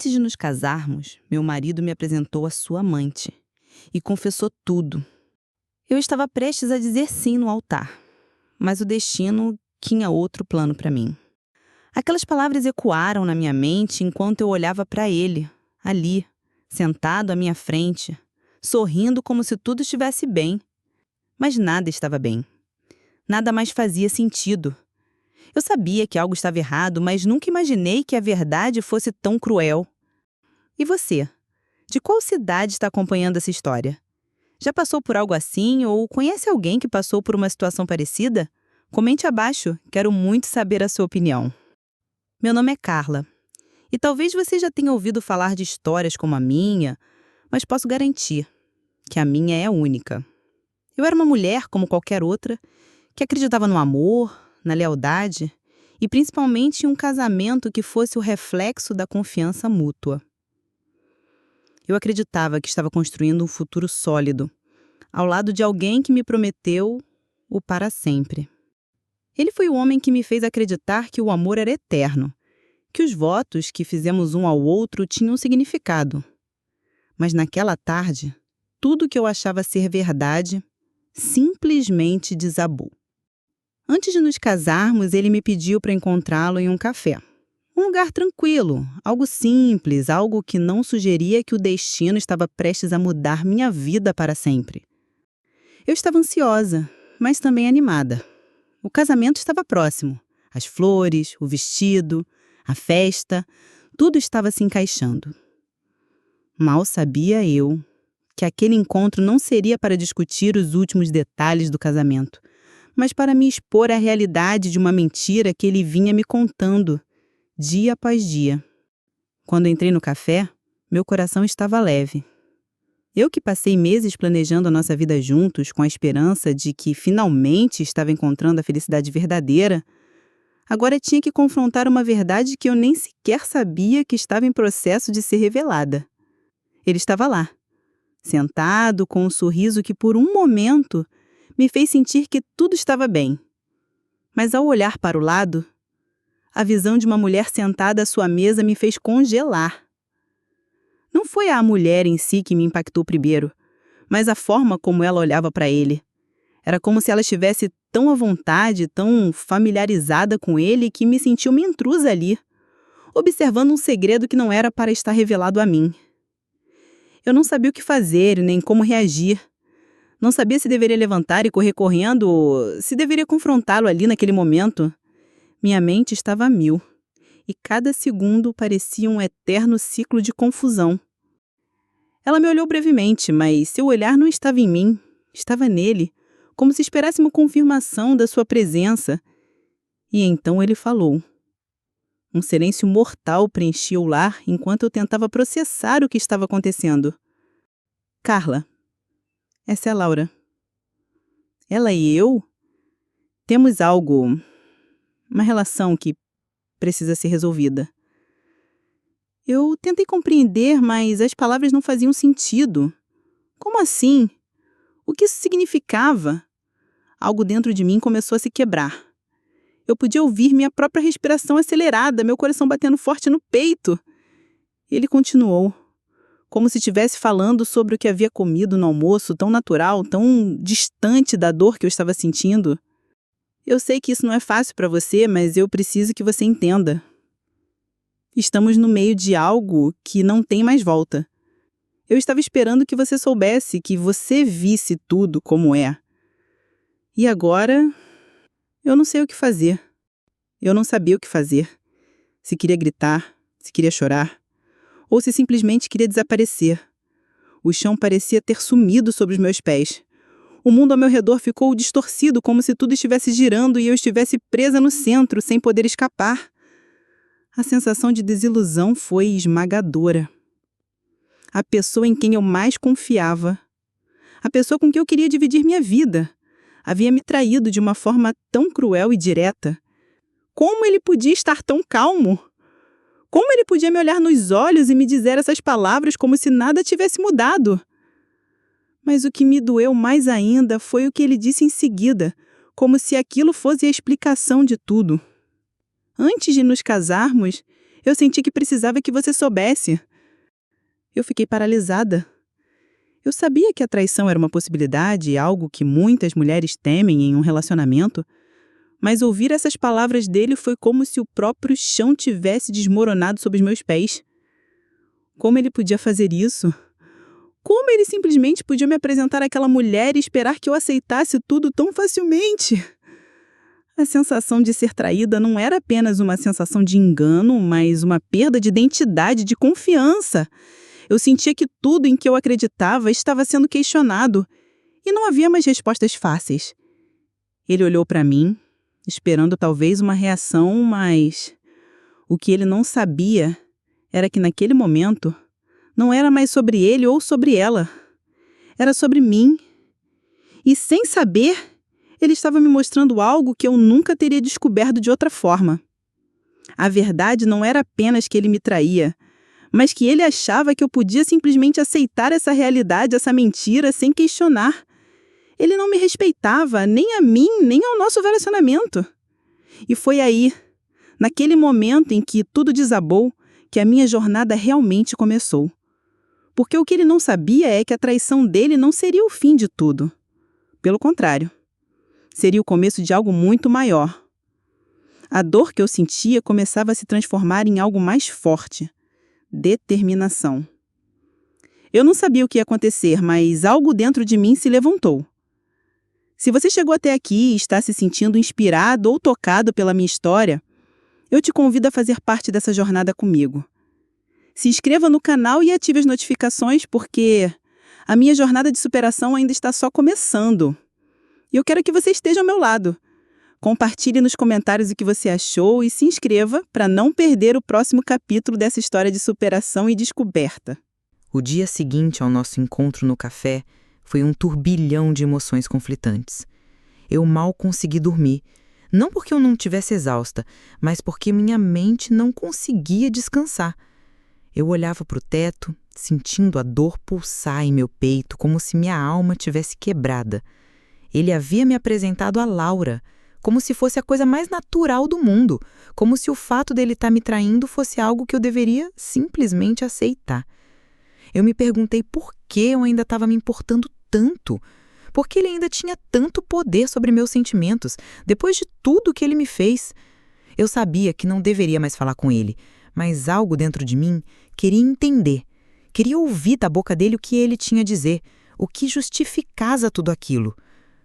Antes de nos casarmos, meu marido me apresentou a sua amante e confessou tudo. Eu estava prestes a dizer sim no altar, mas o destino tinha outro plano para mim. Aquelas palavras ecoaram na minha mente enquanto eu olhava para ele, ali, sentado à minha frente, sorrindo como se tudo estivesse bem. Mas nada estava bem. Nada mais fazia sentido. Eu sabia que algo estava errado, mas nunca imaginei que a verdade fosse tão cruel. E você? De qual cidade está acompanhando essa história? Já passou por algo assim ou conhece alguém que passou por uma situação parecida? Comente abaixo, quero muito saber a sua opinião. Meu nome é Carla, e talvez você já tenha ouvido falar de histórias como a minha, mas posso garantir que a minha é única. Eu era uma mulher como qualquer outra, que acreditava no amor, na lealdade e principalmente em um casamento que fosse o reflexo da confiança mútua. Eu acreditava que estava construindo um futuro sólido, ao lado de alguém que me prometeu o para sempre. Ele foi o homem que me fez acreditar que o amor era eterno, que os votos que fizemos um ao outro tinham significado. Mas naquela tarde, tudo que eu achava ser verdade simplesmente desabou. Antes de nos casarmos, ele me pediu para encontrá-lo em um café. Um lugar tranquilo, algo simples, algo que não sugeria que o destino estava prestes a mudar minha vida para sempre. Eu estava ansiosa, mas também animada. O casamento estava próximo. As flores, o vestido, a festa, tudo estava se encaixando. Mal sabia eu que aquele encontro não seria para discutir os últimos detalhes do casamento, mas para me expor à realidade de uma mentira que ele vinha me contando, dia após dia. Quando entrei no café, meu coração estava leve. Eu que passei meses planejando a nossa vida juntos com a esperança de que finalmente estava encontrando a felicidade verdadeira, agora tinha que confrontar uma verdade que eu nem sequer sabia que estava em processo de ser revelada. Ele estava lá, sentado com um sorriso que por um momento me fez sentir que tudo estava bem. Mas ao olhar para o lado, a visão de uma mulher sentada à sua mesa me fez congelar. Não foi a mulher em si que me impactou primeiro, mas a forma como ela olhava para ele. Era como se ela estivesse tão à vontade, tão familiarizada com ele, que me senti uma intrusa ali, observando um segredo que não era para estar revelado a mim. Eu não sabia o que fazer e nem como reagir. Não sabia se deveria levantar e correr correndo ou se deveria confrontá-lo ali naquele momento. Minha mente estava a mil, e cada segundo parecia um eterno ciclo de confusão. Ela me olhou brevemente, mas seu olhar não estava em mim, estava nele, como se esperasse uma confirmação da sua presença. E então ele falou. Um silêncio mortal preenchia o lar enquanto eu tentava processar o que estava acontecendo. Carla, essa é a Laura. Ela e eu temos algo, uma relação que precisa ser resolvida. Eu tentei compreender, mas as palavras não faziam sentido. Como assim? O que isso significava? Algo dentro de mim começou a se quebrar. Eu podia ouvir minha própria respiração acelerada, meu coração batendo forte no peito. Ele continuou, como se estivesse falando sobre o que havia comido no almoço, tão natural, tão distante da dor que eu estava sentindo. Eu sei que isso não é fácil para você, mas eu preciso que você entenda. Estamos no meio de algo que não tem mais volta. Eu estava esperando que você soubesse, que você visse tudo como é. E agora, eu não sei o que fazer. Eu não sabia o que fazer. Se queria gritar, se queria chorar, ou se simplesmente queria desaparecer. O chão parecia ter sumido sob os meus pés. O mundo ao meu redor ficou distorcido, como se tudo estivesse girando e eu estivesse presa no centro, sem poder escapar. A sensação de desilusão foi esmagadora. A pessoa em quem eu mais confiava, a pessoa com quem eu queria dividir minha vida, havia me traído de uma forma tão cruel e direta. Como ele podia estar tão calmo? Como ele podia me olhar nos olhos e me dizer essas palavras como se nada tivesse mudado? Mas o que me doeu mais ainda foi o que ele disse em seguida, como se aquilo fosse a explicação de tudo. Antes de nos casarmos, Eu senti que precisava que você soubesse. Eu fiquei paralisada. Eu sabia que a traição era uma possibilidade, algo que muitas mulheres temem em um relacionamento, mas ouvir essas palavras dele foi como se o próprio chão tivesse desmoronado sob os meus pés. Como ele podia fazer isso? Como ele simplesmente podia me apresentar àquela mulher e esperar que eu aceitasse tudo tão facilmente? A sensação de ser traída não era apenas uma sensação de engano, mas uma perda de identidade, de confiança. Eu sentia que tudo em que eu acreditava estava sendo questionado e não havia mais respostas fáceis. Ele olhou para mim, esperando talvez uma reação, mas o que ele não sabia era que naquele momento não era mais sobre ele ou sobre ela. Era sobre mim. E sem saber, ele estava me mostrando algo que eu nunca teria descoberto de outra forma. A verdade não era apenas que ele me traía, mas que ele achava que eu podia simplesmente aceitar essa realidade, essa mentira, sem questionar. Ele não me respeitava, nem a mim, nem ao nosso relacionamento. E foi aí, naquele momento em que tudo desabou, que a minha jornada realmente começou. Porque o que ele não sabia é que a traição dele não seria o fim de tudo. Pelo contrário, seria o começo de algo muito maior. A dor que eu sentia começava a se transformar em algo mais forte. Determinação. Eu não sabia o que ia acontecer, mas algo dentro de mim se levantou. Se você chegou até aqui e está se sentindo inspirado ou tocado pela minha história, eu te convido a fazer parte dessa jornada comigo. Se inscreva no canal e ative as notificações, porque a minha jornada de superação ainda está só começando. E eu quero que você esteja ao meu lado. Compartilhe nos comentários o que você achou e se inscreva para não perder o próximo capítulo dessa história de superação e descoberta. O dia seguinte ao nosso encontro no café foi um turbilhão de emoções conflitantes. Eu mal consegui dormir, não porque eu não estivesse exausta, mas porque minha mente não conseguia descansar. Eu olhava para o teto, sentindo a dor pulsar em meu peito, como se minha alma tivesse quebrada. Ele havia me apresentado a Laura, como se fosse a coisa mais natural do mundo, como se o fato dele estar me traindo fosse algo que eu deveria simplesmente aceitar. Eu me perguntei por que eu ainda estava me importando tanto, por que ele ainda tinha tanto poder sobre meus sentimentos, depois de tudo que ele me fez. Eu sabia que não deveria mais falar com ele, mas algo dentro de mim queria entender, queria ouvir da boca dele o que ele tinha a dizer, o que justificava tudo aquilo.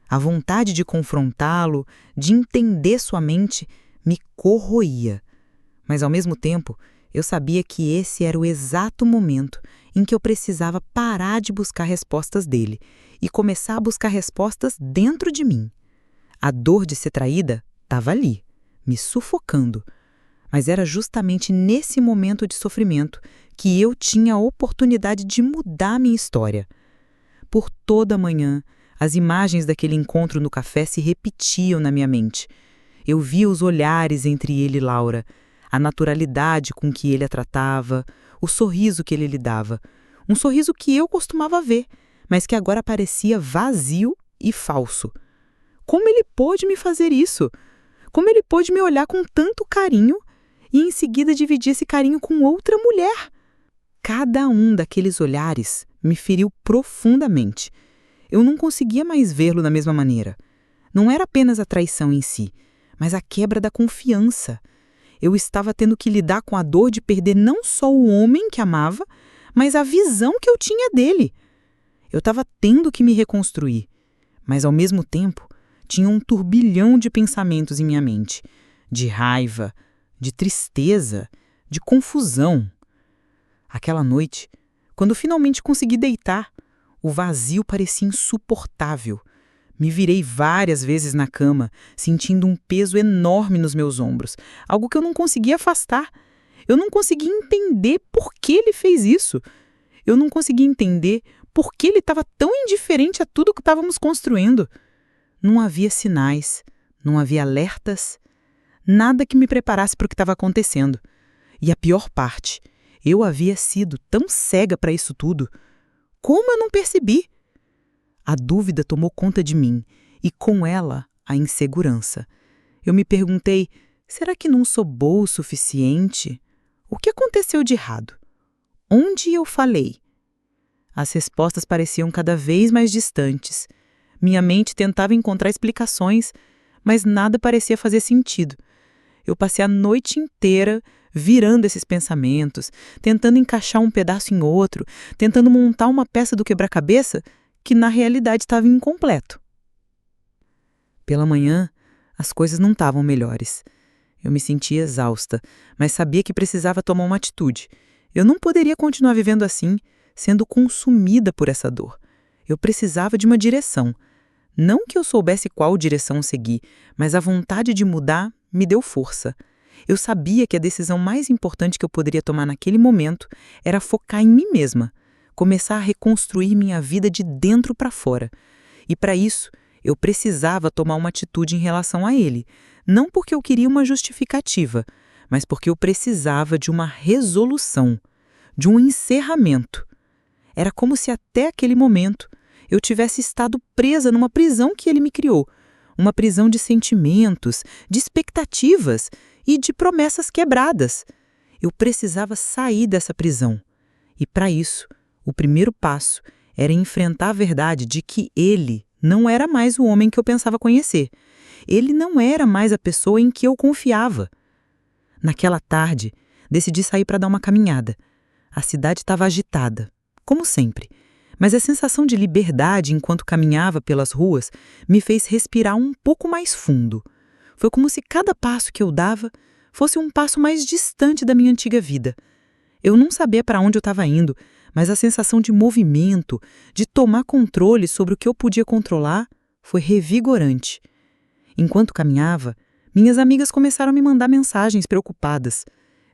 A vontade de confrontá-lo, de entender sua mente, me corroía. Mas, ao mesmo tempo, eu sabia que esse era o exato momento em que eu precisava parar de buscar respostas dele e começar a buscar respostas dentro de mim. A dor de ser traída estava ali, me sufocando. Mas era justamente nesse momento de sofrimento que eu tinha a oportunidade de mudar minha história. Por toda a manhã, as imagens daquele encontro no café se repetiam na minha mente. Eu via os olhares entre ele e Laura, a naturalidade com que ele a tratava, o sorriso que ele lhe dava. Um sorriso que eu costumava ver, mas que agora parecia vazio e falso. Como ele pôde me fazer isso? Como ele pôde me olhar com tanto carinho e em seguida dividir esse carinho com outra mulher? Cada um daqueles olhares me feriu profundamente. Eu não conseguia mais vê-lo da mesma maneira. Não era apenas a traição em si, mas a quebra da confiança. Eu estava tendo que lidar com a dor de perder não só o homem que amava, mas a visão que eu tinha dele. Eu estava tendo que me reconstruir, mas ao mesmo tempo tinha um turbilhão de pensamentos em minha mente, de raiva, de tristeza, de confusão. Aquela noite, quando finalmente consegui deitar, o vazio parecia insuportável. Me virei várias vezes na cama, sentindo um peso enorme nos meus ombros, algo que eu não conseguia afastar. Eu não conseguia entender por que ele fez isso. Eu não conseguia entender por que ele estava tão indiferente a tudo que estávamos construindo. Não havia sinais, não havia alertas, nada que me preparasse para o que estava acontecendo. E a pior parte, eu havia sido tão cega para isso tudo. Como eu não percebi? A dúvida tomou conta de mim e, com ela, a insegurança. Eu me perguntei, será que não sou boa o suficiente? O que aconteceu de errado? Onde eu falei? As respostas pareciam cada vez mais distantes. Minha mente tentava encontrar explicações, mas nada parecia fazer sentido. Eu passei a noite inteira virando esses pensamentos, tentando encaixar um pedaço em outro, tentando montar uma peça do quebra-cabeça que na realidade estava incompleto. Pela manhã, as coisas não estavam melhores. Eu me sentia exausta, mas sabia que precisava tomar uma atitude. Eu não poderia continuar vivendo assim, sendo consumida por essa dor. Eu precisava de uma direção. Não que eu soubesse qual direção seguir, mas a vontade de mudar me deu força. Eu sabia que a decisão mais importante que eu poderia tomar naquele momento era focar em mim mesma, começar a reconstruir minha vida de dentro para fora. E para isso, eu precisava tomar uma atitude em relação a ele, não porque eu queria uma justificativa, mas porque eu precisava de uma resolução, de um encerramento. Era como se até aquele momento eu tivesse estado presa numa prisão que ele me criou, uma prisão de sentimentos, de expectativas e de promessas quebradas. Eu precisava sair dessa prisão. E para isso, o primeiro passo era enfrentar a verdade de que ele não era mais o homem que eu pensava conhecer. Ele não era mais a pessoa em que eu confiava. Naquela tarde, decidi sair para dar uma caminhada. A cidade estava agitada, como sempre, mas a sensação de liberdade enquanto caminhava pelas ruas me fez respirar um pouco mais fundo. Foi como se cada passo que eu dava fosse um passo mais distante da minha antiga vida. Eu não sabia para onde eu estava indo, mas a sensação de movimento, de tomar controle sobre o que eu podia controlar, foi revigorante. Enquanto caminhava, minhas amigas começaram a me mandar mensagens preocupadas.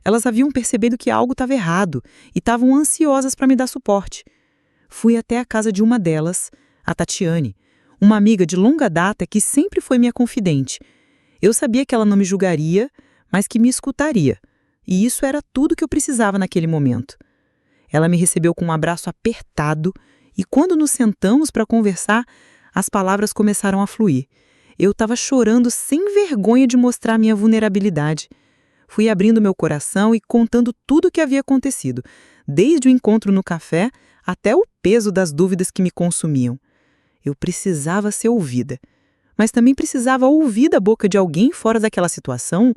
Elas haviam percebido que algo estava errado e estavam ansiosas para me dar suporte. Fui até a casa de uma delas, a Tatiane, uma amiga de longa data que sempre foi minha confidente. Eu sabia que ela não me julgaria, mas que me escutaria. E isso era tudo que eu precisava naquele momento. Ela me recebeu com um abraço apertado e quando nos sentamos para conversar, as palavras começaram a fluir. Eu estava chorando sem vergonha de mostrar minha vulnerabilidade. Fui abrindo meu coração e contando tudo o que havia acontecido, desde o encontro no café até o peso das dúvidas que me consumiam. Eu precisava ser ouvida, mas também precisava ouvir da boca de alguém fora daquela situação,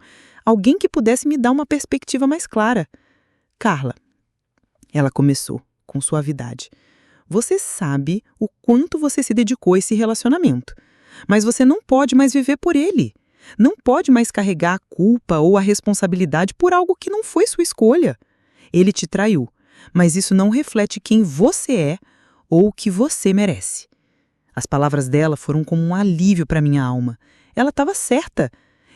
alguém que pudesse me dar uma perspectiva mais clara. Carla, ela começou com suavidade. Você sabe o quanto você se dedicou a esse relacionamento, mas você não pode mais viver por ele. Não pode mais carregar a culpa ou a responsabilidade por algo que não foi sua escolha. Ele te traiu, mas isso não reflete quem você é ou o que você merece. As palavras dela foram como um alívio para minha alma. Ela estava certa.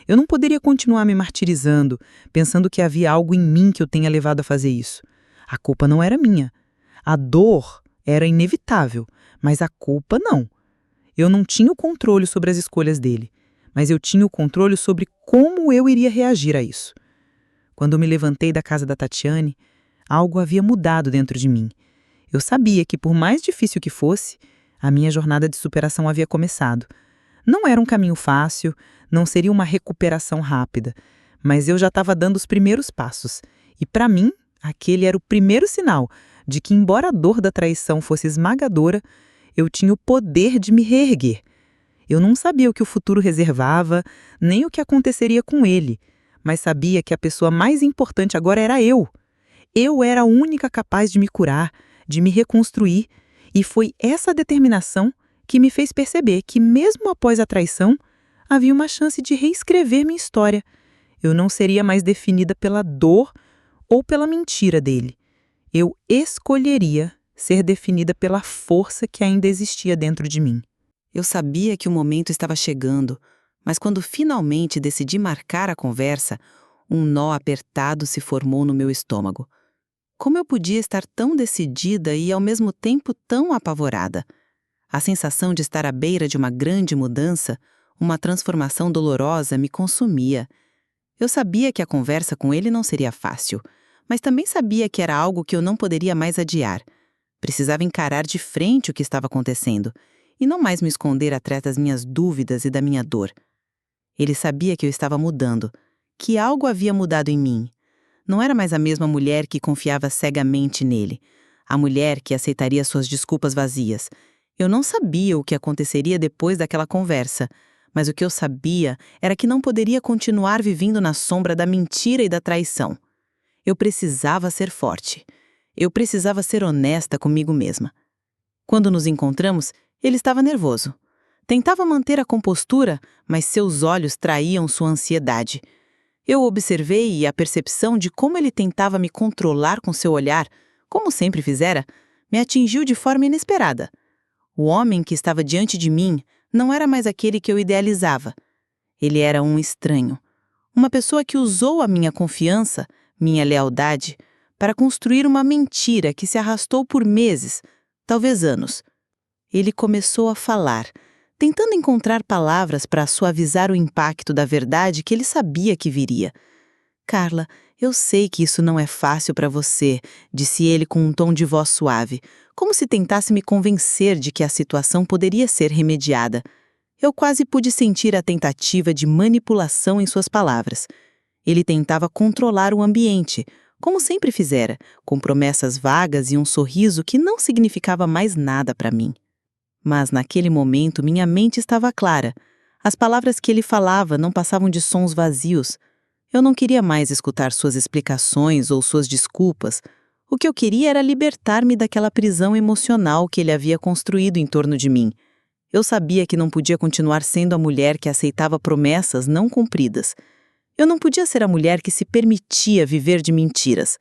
Eu não poderia continuar me martirizando, pensando que havia algo em mim que eu tenha levado a fazer isso. A culpa não era minha. A dor era inevitável, mas a culpa não. Eu não tinha o controle sobre as escolhas dele, mas eu tinha o controle sobre como eu iria reagir a isso. Quando eu me levantei da casa da Tatiane, algo havia mudado dentro de mim. Eu sabia que, por mais difícil que fosse, a minha jornada de superação havia começado. Não era um caminho fácil, não seria uma recuperação rápida, mas eu já estava dando os primeiros passos. E, para mim, aquele era o primeiro sinal de que, embora a dor da traição fosse esmagadora, eu tinha o poder de me reerguer. Eu não sabia o que o futuro reservava, nem o que aconteceria com ele, mas sabia que a pessoa mais importante agora era eu. Eu era a única capaz de me curar, de me reconstruir, e foi essa determinação que me fez perceber que, mesmo após a traição, havia uma chance de reescrever minha história. Eu não seria mais definida pela dor ou pela mentira dele. Eu escolheria ser definida pela força que ainda existia dentro de mim. Eu sabia que o momento estava chegando, mas quando finalmente decidi marcar a conversa, um nó apertado se formou no meu estômago. Como eu podia estar tão decidida e, ao mesmo tempo, tão apavorada? A sensação de estar à beira de uma grande mudança, uma transformação dolorosa, me consumia. Eu sabia que a conversa com ele não seria fácil, mas também sabia que era algo que eu não poderia mais adiar. Precisava encarar de frente o que estava acontecendo e não mais me esconder atrás das minhas dúvidas e da minha dor. Ele sabia que eu estava mudando, que algo havia mudado em mim. Não era mais a mesma mulher que confiava cegamente nele. A mulher que aceitaria suas desculpas vazias. Eu não sabia o que aconteceria depois daquela conversa, mas o que eu sabia era que não poderia continuar vivendo na sombra da mentira e da traição. Eu precisava ser forte. Eu precisava ser honesta comigo mesma. Quando nos encontramos, ele estava nervoso. Tentava manter a compostura, mas seus olhos traíam sua ansiedade. Eu observei e a percepção de como ele tentava me controlar com seu olhar, como sempre fizera, me atingiu de forma inesperada. O homem que estava diante de mim não era mais aquele que eu idealizava. Ele era um estranho. Uma pessoa que usou a minha confiança, minha lealdade, para construir uma mentira que se arrastou por meses, talvez anos. Ele começou a falar, tentando encontrar palavras para suavizar o impacto da verdade que ele sabia que viria. Carla, eu sei que isso não é fácil para você, disse ele com um tom de voz suave, como se tentasse me convencer de que a situação poderia ser remediada. Eu quase pude sentir a tentativa de manipulação em suas palavras. Ele tentava controlar o ambiente, como sempre fizera, com promessas vagas e um sorriso que não significava mais nada para mim. Mas naquele momento minha mente estava clara. As palavras que ele falava não passavam de sons vazios. Eu não queria mais escutar suas explicações ou suas desculpas. O que eu queria era libertar-me daquela prisão emocional que ele havia construído em torno de mim. Eu sabia que não podia continuar sendo a mulher que aceitava promessas não cumpridas. Eu não podia ser a mulher que se permitia viver de mentiras.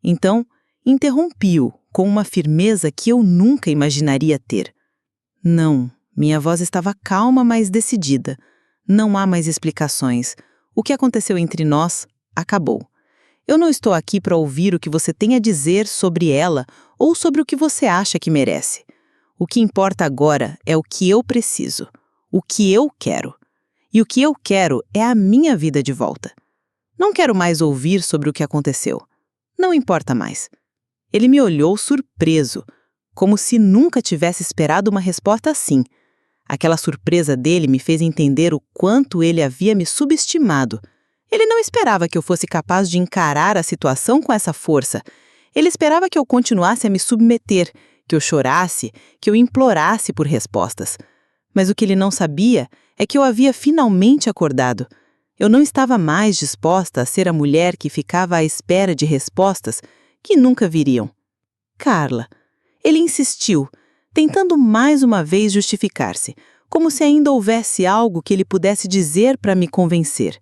Então, interrompi-o com uma firmeza que eu nunca imaginaria ter. Não, minha voz estava calma, mas decidida. Não há mais explicações. O que aconteceu entre nós acabou. Eu não estou aqui para ouvir o que você tem a dizer sobre ela ou sobre o que você acha que merece. O que importa agora é o que eu preciso, o que eu quero. E o que eu quero é a minha vida de volta. Não quero mais ouvir sobre o que aconteceu. Não importa mais. Ele me olhou surpreso, como se nunca tivesse esperado uma resposta assim. Aquela surpresa dele me fez entender o quanto ele havia me subestimado. Ele não esperava que eu fosse capaz de encarar a situação com essa força. Ele esperava que eu continuasse a me submeter, que eu chorasse, que eu implorasse por respostas. Mas o que ele não sabia é que eu havia finalmente acordado. Eu não estava mais disposta a ser a mulher que ficava à espera de respostas que nunca viriam. Carla. Ele insistiu, tentando mais uma vez justificar-se, como se ainda houvesse algo que ele pudesse dizer para me convencer.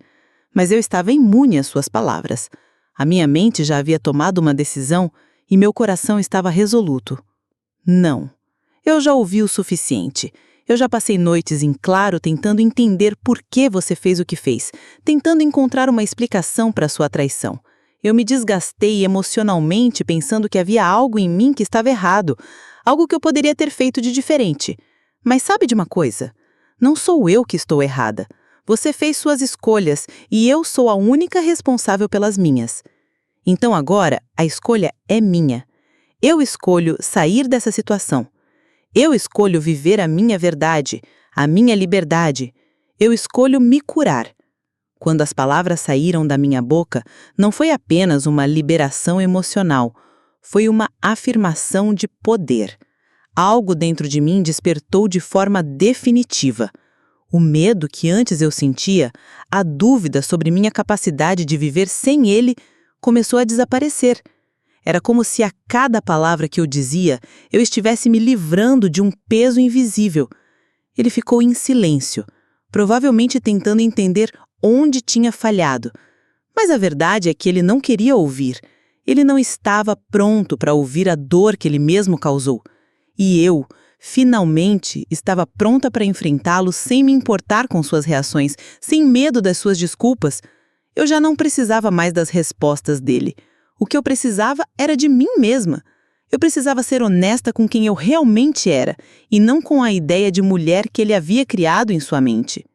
Mas eu estava imune às suas palavras. A minha mente já havia tomado uma decisão e meu coração estava resoluto. Não. Eu já ouvi o suficiente. Eu já passei noites em claro tentando entender por que você fez o que fez, tentando encontrar uma explicação para sua traição. Eu me desgastei emocionalmente pensando que havia algo em mim que estava errado, algo que eu poderia ter feito de diferente. Mas sabe de uma coisa? Não sou eu que estou errada. Você fez suas escolhas e eu sou a única responsável pelas minhas. Então agora a escolha é minha. Eu escolho sair dessa situação. Eu escolho viver a minha verdade, a minha liberdade. Eu escolho me curar. Quando as palavras saíram da minha boca, não foi apenas uma liberação emocional, foi uma afirmação de poder. Algo dentro de mim despertou de forma definitiva. O medo que antes eu sentia, a dúvida sobre minha capacidade de viver sem ele, começou a desaparecer. Era como se a cada palavra que eu dizia, eu estivesse me livrando de um peso invisível. Ele ficou em silêncio, provavelmente tentando entender onde tinha falhado. Mas a verdade é que ele não queria ouvir. Ele não estava pronto para ouvir a dor que ele mesmo causou. E eu, finalmente, estava pronta para enfrentá-lo sem me importar com suas reações, sem medo das suas desculpas. Eu já não precisava mais das respostas dele. O que eu precisava era de mim mesma. Eu precisava ser honesta com quem eu realmente era, e não com a ideia de mulher que ele havia criado em sua mente.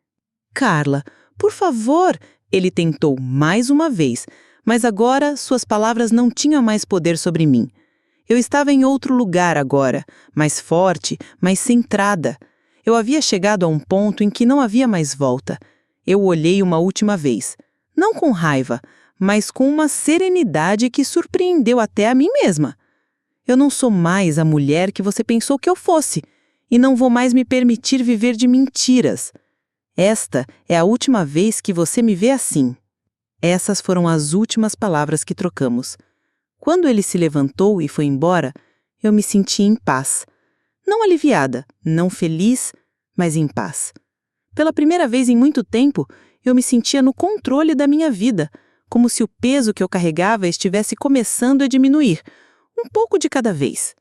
Carla, por favor, ele tentou mais uma vez, mas agora suas palavras não tinham mais poder sobre mim. Eu estava em outro lugar agora, mais forte, mais centrada. Eu havia chegado a um ponto em que não havia mais volta. Eu o olhei uma última vez, não com raiva, mas com uma serenidade que surpreendeu até a mim mesma. Eu não sou mais a mulher que você pensou que eu fosse, e não vou mais me permitir viver de mentiras. Esta é a última vez que você me vê assim. Essas foram as últimas palavras que trocamos. Quando ele se levantou e foi embora, eu me senti em paz. Não aliviada, não feliz, mas em paz. Pela primeira vez em muito tempo, eu me sentia no controle da minha vida, como se o peso que eu carregava estivesse começando a diminuir, um pouco de cada vez.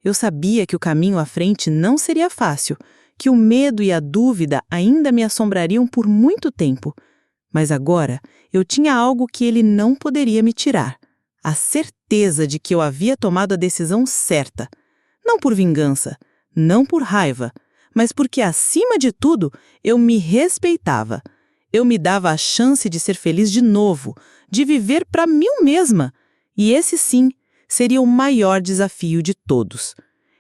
Eu sabia que o caminho à frente não seria fácil, que o medo e a dúvida ainda me assombrariam por muito tempo. Mas agora eu tinha algo que ele não poderia me tirar: a certeza de que eu havia tomado a decisão certa. Não por vingança, não por raiva, mas porque, acima de tudo, eu me respeitava. Eu me dava a chance de ser feliz de novo, de viver para mim mesma. E esse, sim, seria o maior desafio de todos: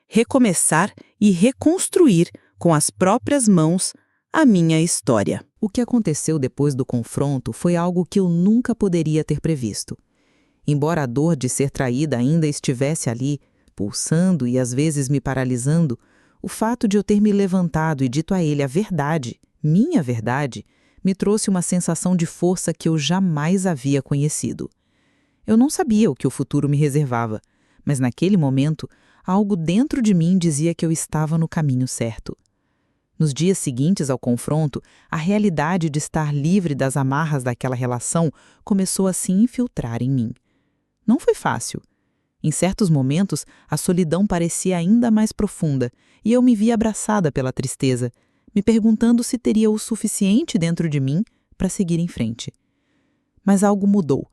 recomeçar e reconstruir com as próprias mãos a minha história. O que aconteceu depois do confronto foi algo que eu nunca poderia ter previsto. Embora a dor de ser traída ainda estivesse ali, pulsando e às vezes me paralisando, o fato de eu ter me levantado e dito a ele a verdade, minha verdade, me trouxe uma sensação de força que eu jamais havia conhecido. Eu não sabia o que o futuro me reservava, mas naquele momento, algo dentro de mim dizia que eu estava no caminho certo. Nos dias seguintes ao confronto, a realidade de estar livre das amarras daquela relação começou a se infiltrar em mim. Não foi fácil. Em certos momentos, a solidão parecia ainda mais profunda e eu me via abraçada pela tristeza, me perguntando se teria o suficiente dentro de mim para seguir em frente. Mas algo mudou.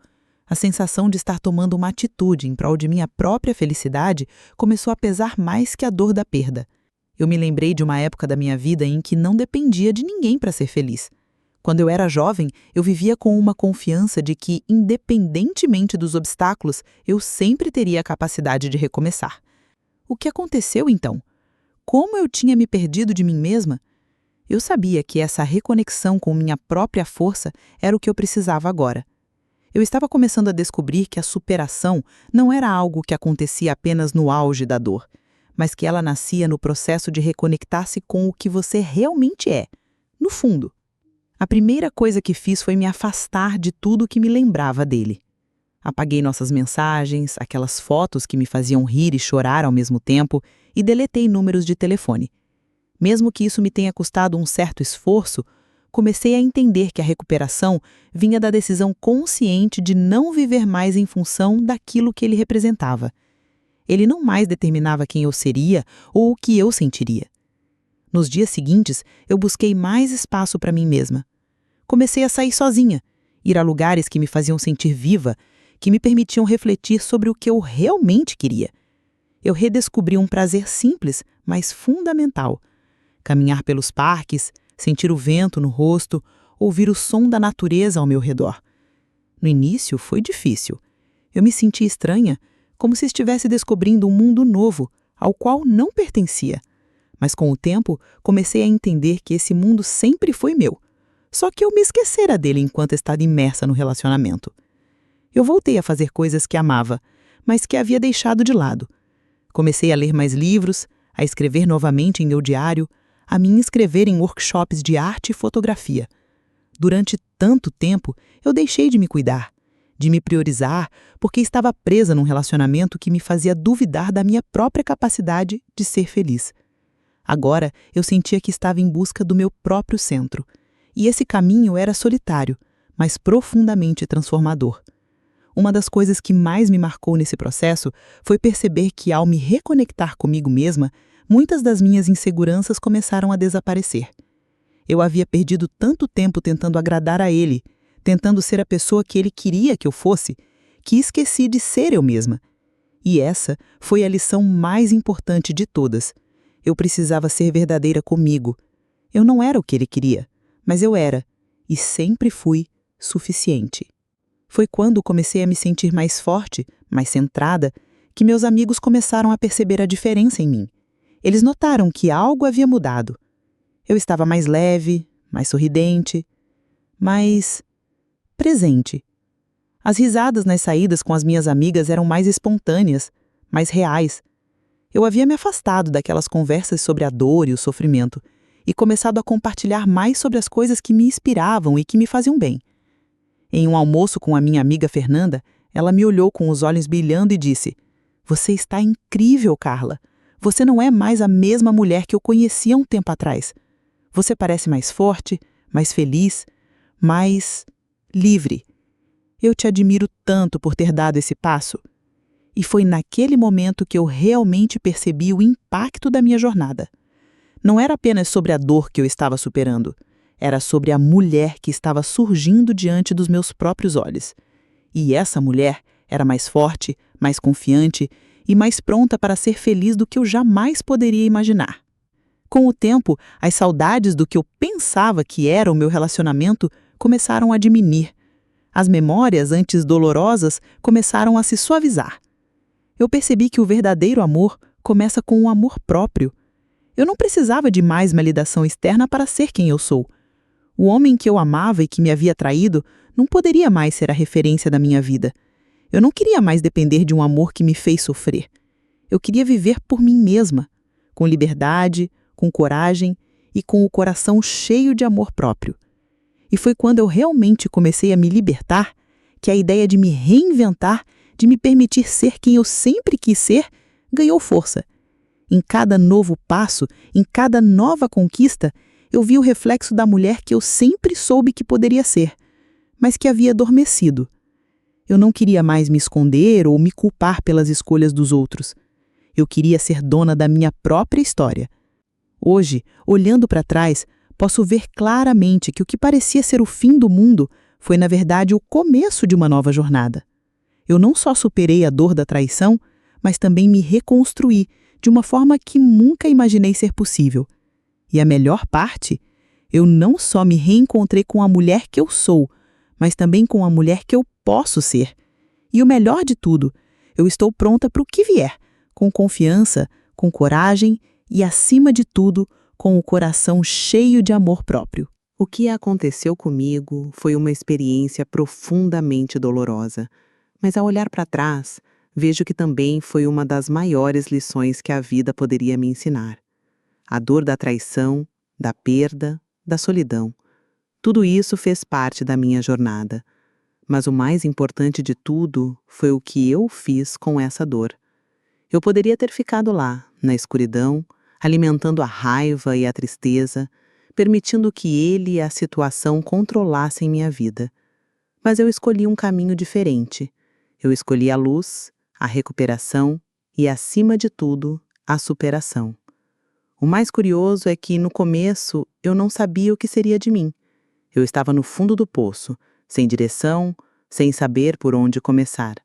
A sensação de estar tomando uma atitude em prol de minha própria felicidade começou a pesar mais que a dor da perda. Eu me lembrei de uma época da minha vida em que não dependia de ninguém para ser feliz. Quando eu era jovem, eu vivia com uma confiança de que, independentemente dos obstáculos, eu sempre teria a capacidade de recomeçar. O que aconteceu, então? Como eu tinha me perdido de mim mesma? Eu sabia que essa reconexão com minha própria força era o que eu precisava agora. Eu estava começando a descobrir que a superação não era algo que acontecia apenas no auge da dor, mas que ela nascia no processo de reconectar-se com o que você realmente é, no fundo. A primeira coisa que fiz foi me afastar de tudo que me lembrava dele. Apaguei nossas mensagens, aquelas fotos que me faziam rir e chorar ao mesmo tempo, e deletei números de telefone. Mesmo que isso me tenha custado um certo esforço, comecei a entender que a recuperação vinha da decisão consciente de não viver mais em função daquilo que ele representava. Ele não mais determinava quem eu seria ou o que eu sentiria. Nos dias seguintes, eu busquei mais espaço para mim mesma. Comecei a sair sozinha, ir a lugares que me faziam sentir viva, que me permitiam refletir sobre o que eu realmente queria. Eu redescobri um prazer simples, mas fundamental: caminhar pelos parques, sentir o vento no rosto, ouvir o som da natureza ao meu redor. No início foi difícil. Eu me senti estranha, como se estivesse descobrindo um mundo novo, ao qual não pertencia. Mas com o tempo, comecei a entender que esse mundo sempre foi meu. Só que eu me esquecera dele enquanto estava imersa no relacionamento. Eu voltei a fazer coisas que amava, mas que havia deixado de lado. Comecei a ler mais livros, a escrever novamente em meu diário, a me inscrever em workshops de arte e fotografia. Durante tanto tempo, eu deixei de me cuidar, de me priorizar, porque estava presa num relacionamento que me fazia duvidar da minha própria capacidade de ser feliz. Agora, eu sentia que estava em busca do meu próprio centro. E esse caminho era solitário, mas profundamente transformador. Uma das coisas que mais me marcou nesse processo foi perceber que, ao me reconectar comigo mesma, muitas das minhas inseguranças começaram a desaparecer. Eu havia perdido tanto tempo tentando agradar a ele, tentando ser a pessoa que ele queria que eu fosse, que esqueci de ser eu mesma. E essa foi a lição mais importante de todas. Eu precisava ser verdadeira comigo. Eu não era o que ele queria, mas eu era, e sempre fui, suficiente. Foi quando comecei a me sentir mais forte, mais centrada, que meus amigos começaram a perceber a diferença em mim. Eles notaram que algo havia mudado. Eu estava mais leve, mais sorridente, mais presente. As risadas nas saídas com as minhas amigas eram mais espontâneas, mais reais. Eu havia me afastado daquelas conversas sobre a dor e o sofrimento e começado a compartilhar mais sobre as coisas que me inspiravam e que me faziam bem. Em um almoço com a minha amiga Fernanda, ela me olhou com os olhos brilhando e disse: "Você está incrível, Carla. Você não é mais a mesma mulher que eu conhecia um tempo atrás. Você parece mais forte, mais feliz, mais livre. Eu te admiro tanto por ter dado esse passo." E foi naquele momento que eu realmente percebi o impacto da minha jornada. Não era apenas sobre a dor que eu estava superando, era sobre a mulher que estava surgindo diante dos meus próprios olhos. E essa mulher era mais forte, mais confiante e mais pronta para ser feliz do que eu jamais poderia imaginar. Com o tempo, as saudades do que eu pensava que era o meu relacionamento começaram a diminuir. As memórias antes dolorosas começaram a se suavizar. Eu percebi que o verdadeiro amor começa com o amor próprio. Eu não precisava de mais validação externa para ser quem eu sou. O homem que eu amava e que me havia traído não poderia mais ser a referência da minha vida. Eu não queria mais depender de um amor que me fez sofrer. Eu queria viver por mim mesma, com liberdade, com coragem e com o coração cheio de amor próprio. E foi quando eu realmente comecei a me libertar que a ideia de me reinventar, de me permitir ser quem eu sempre quis ser, ganhou força. Em cada novo passo, em cada nova conquista, eu vi o reflexo da mulher que eu sempre soube que poderia ser, mas que havia adormecido. Eu não queria mais me esconder ou me culpar pelas escolhas dos outros. Eu queria ser dona da minha própria história. Hoje, olhando para trás, posso ver claramente que o que parecia ser o fim do mundo foi, na verdade, o começo de uma nova jornada. Eu não só superei a dor da traição, mas também me reconstruí de uma forma que nunca imaginei ser possível. E a melhor parte, eu não só me reencontrei com a mulher que eu sou, mas também com a mulher que eu posso ser. E o melhor de tudo, eu estou pronta para o que vier, com confiança, com coragem e, acima de tudo, com o coração cheio de amor próprio. O que aconteceu comigo foi uma experiência profundamente dolorosa, mas ao olhar para trás, vejo que também foi uma das maiores lições que a vida poderia me ensinar. A dor da traição, da perda, da solidão. Tudo isso fez parte da minha jornada. Mas o mais importante de tudo foi o que eu fiz com essa dor. Eu poderia ter ficado lá, na escuridão, alimentando a raiva e a tristeza, permitindo que ele e a situação controlassem minha vida. Mas eu escolhi um caminho diferente. Eu escolhi a luz, a recuperação e, acima de tudo, a superação. O mais curioso é que, no começo, eu não sabia o que seria de mim. Eu estava no fundo do poço, sem direção, sem saber por onde começar.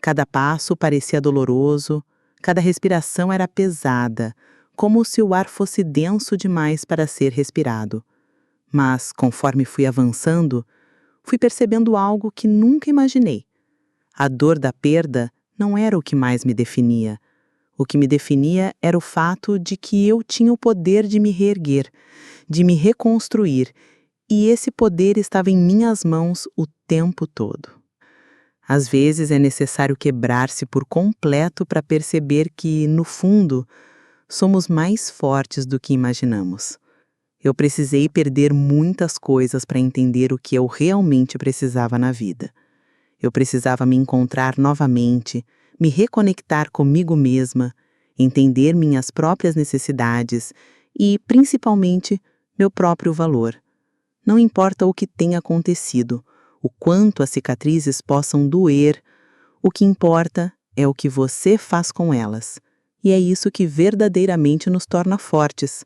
Cada passo parecia doloroso, cada respiração era pesada, como se o ar fosse denso demais para ser respirado. Mas, conforme fui avançando, fui percebendo algo que nunca imaginei. A dor da perda não era o que mais me definia. O que me definia era o fato de que eu tinha o poder de me reerguer, de me reconstruir, e esse poder estava em minhas mãos o tempo todo. Às vezes é necessário quebrar-se por completo para perceber que, no fundo, somos mais fortes do que imaginamos. Eu precisei perder muitas coisas para entender o que eu realmente precisava na vida. Eu precisava me encontrar novamente, me reconectar comigo mesma, entender minhas próprias necessidades e, principalmente, meu próprio valor. Não importa o que tenha acontecido, o quanto as cicatrizes possam doer, o que importa é o que você faz com elas. E é isso que verdadeiramente nos torna fortes,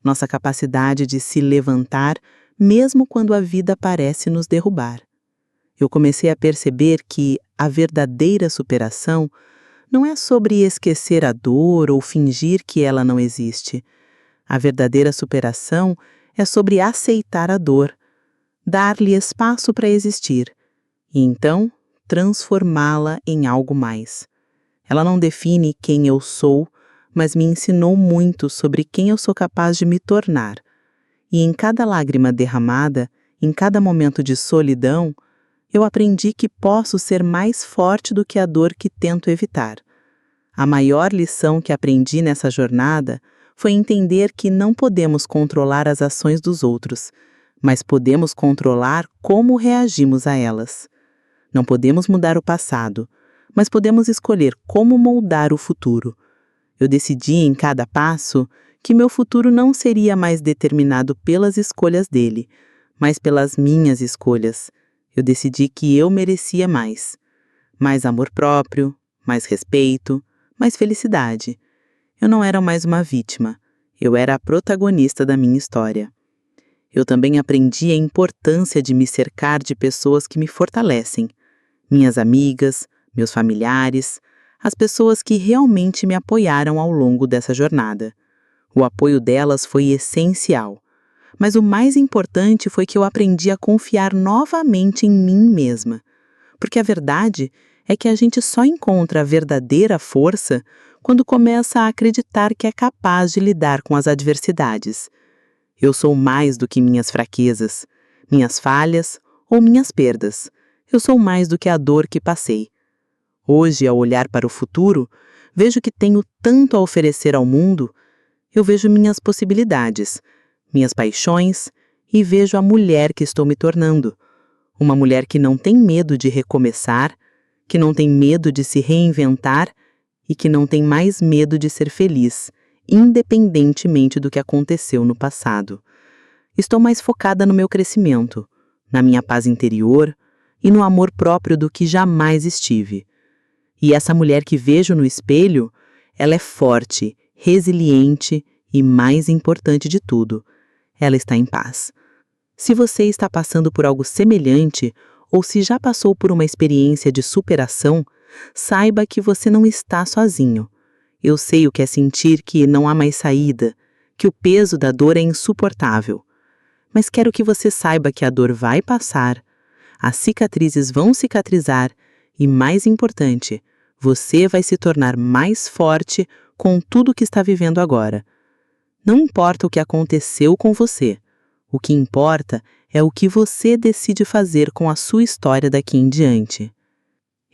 nossa capacidade de se levantar mesmo quando a vida parece nos derrubar. Eu comecei a perceber que a verdadeira superação não é sobre esquecer a dor ou fingir que ela não existe. A verdadeira superação é sobre aceitar a dor, dar-lhe espaço para existir e então transformá-la em algo mais. Ela não define quem eu sou, mas me ensinou muito sobre quem eu sou capaz de me tornar. E em cada lágrima derramada, em cada momento de solidão, Eu aprendi que posso ser mais forte do que a dor que tento evitar. A maior lição que aprendi nessa jornada foi entender que não podemos controlar as ações dos outros, mas podemos controlar como reagimos a elas. Não podemos mudar o passado, mas podemos escolher como moldar o futuro. Eu decidi em cada passo que meu futuro não seria mais determinado pelas escolhas dele, mas pelas minhas escolhas. Eu decidi que eu merecia mais. Mais amor próprio, mais respeito, mais felicidade. Eu não era mais uma vítima. Eu era a protagonista da minha história. Eu também aprendi a importância de me cercar de pessoas que me fortalecem. Minhas amigas, meus familiares, as pessoas que realmente me apoiaram ao longo dessa jornada. O apoio delas foi essencial. Mas o mais importante foi que eu aprendi a confiar novamente em mim mesma. Porque a verdade é que a gente só encontra a verdadeira força quando começa a acreditar que é capaz de lidar com as adversidades. Eu sou mais do que minhas fraquezas, minhas falhas ou minhas perdas. Eu sou mais do que a dor que passei. Hoje, ao olhar para o futuro, vejo que tenho tanto a oferecer ao mundo. Eu vejo minhas possibilidades, minhas paixões e vejo a mulher que estou me tornando. Uma mulher que não tem medo de recomeçar, que não tem medo de se reinventar e que não tem mais medo de ser feliz, independentemente do que aconteceu no passado. Estou mais focada no meu crescimento, na minha paz interior e no amor próprio do que jamais estive. E essa mulher que vejo no espelho, ela é forte, resiliente e, mais importante de tudo, ela está em paz. Se você está passando por algo semelhante ou se já passou por uma experiência de superação, saiba que você não está sozinho. Eu sei o que é sentir que não há mais saída, que o peso da dor é insuportável. Mas quero que você saiba que a dor vai passar, as cicatrizes vão cicatrizar e, mais importante, você vai se tornar mais forte com tudo que está vivendo agora. Não importa o que aconteceu com você. O que importa é o que você decide fazer com a sua história daqui em diante.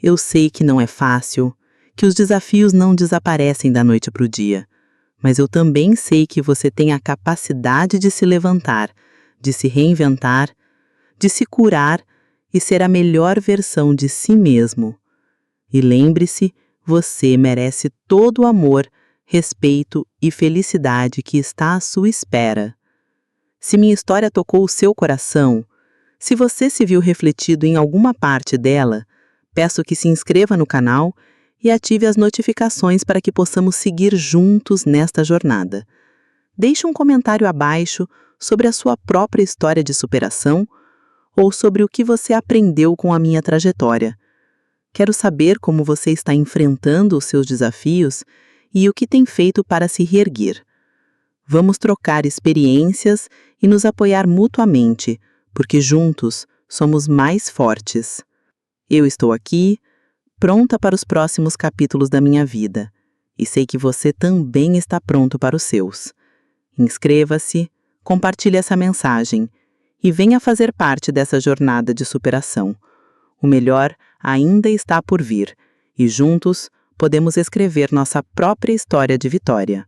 Eu sei que não é fácil, que os desafios não desaparecem da noite para o dia, mas eu também sei que você tem a capacidade de se levantar, de se reinventar, de se curar e ser a melhor versão de si mesmo. E lembre-se, você merece todo o amor, respeito e felicidade que está à sua espera. Se minha história tocou o seu coração, se você se viu refletido em alguma parte dela, peço que se inscreva no canal e ative as notificações para que possamos seguir juntos nesta jornada. Deixe um comentário abaixo sobre a sua própria história de superação ou sobre o que você aprendeu com a minha trajetória. Quero saber como você está enfrentando os seus desafios e o que tem feito para se reerguer. Vamos trocar experiências e nos apoiar mutuamente, porque juntos somos mais fortes. Eu estou aqui, pronta para os próximos capítulos da minha vida, e sei que você também está pronto para os seus. Inscreva-se, compartilhe essa mensagem e venha fazer parte dessa jornada de superação. O melhor ainda está por vir, e juntos podemos escrever nossa própria história de vitória.